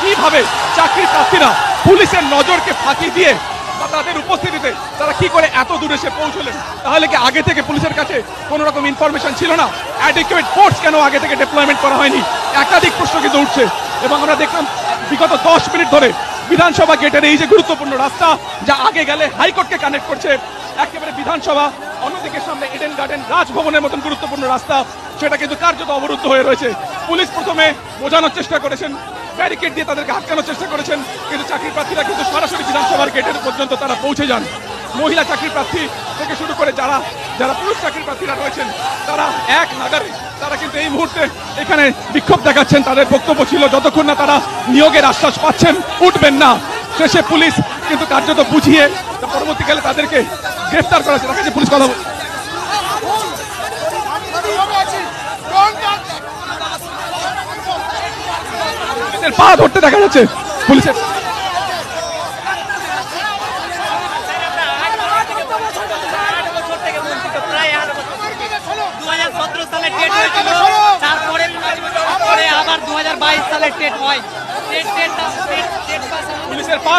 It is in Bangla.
কিভাবে চাকরি প্রার্থীরা পুলিশের নজরকে ফাঁকি দিয়ে বা তাদের উপস্থিতিতে তারা কি করে এত দূরে এসে পৌঁছলেন? তাহলে কি আগে থেকে পুলিশের কাছে কোনো রকম ইনফরমেশন ছিল না? অ্যাডিকুয়েট ফোর্স কেন আগে থেকে ডিপ্লয়মেন্ট করা হয়নি? একাধিক প্রশ্ন কিন্তু উঠছে। এবং আমরা দেখলাম বিগত 10 মিনিট ধরে বিধানসভা গেটের এই যে গুরুত্বপূর্ণ রাস্তা, যা আগে গেলে হাইকোর্টকে কানেক্ট করছে, একেবারে বিধানসভা, অন্যদিকে সামনে ইডেন গার্ডেন, রাজভবনের মতন গুরুত্বপূর্ণ রাস্তা, সেটা কিন্তু কার্যত অবরুদ্ধ হয়ে রয়েছে। পুলিশ প্রথমে বোঝানোর চেষ্টা করেছেন, ব্যারিকেড দিয়ে তাদেরকে আটকানোর চেষ্টা করেছেন, কিন্তু চাকরি প্রার্থীরা কিন্তু সরাসরি বিধানসভার গেটের পর্যন্ত তারা পৌঁছে যান। মহিলা চাকরি প্রার্থী থেকে শুরু করে যারা যারা পুরুষ চাকরি প্রার্থীরা রয়েছেন, তারা এক নাগারে তারা কিন্তু এই মুহূর্তে এখানে বিক্ষোভ দেখাচ্ছেন। তাদের বক্তব্য ছিল যতক্ষণ না তারা নিয়োগের আশ্বাস পাচ্ছেন উঠবেন না। শেষে পুলিশ কিন্তু কার্যত বুঝিয়ে পরবর্তীকালে তাদেরকে গ্রেফতার করা হয়েছে। তার কাছে পুলিশ কথা পা ধরতে দেখা যাচ্ছে পুলিশের। আবার 2022 সালে টেট হয়, পুলিশের পা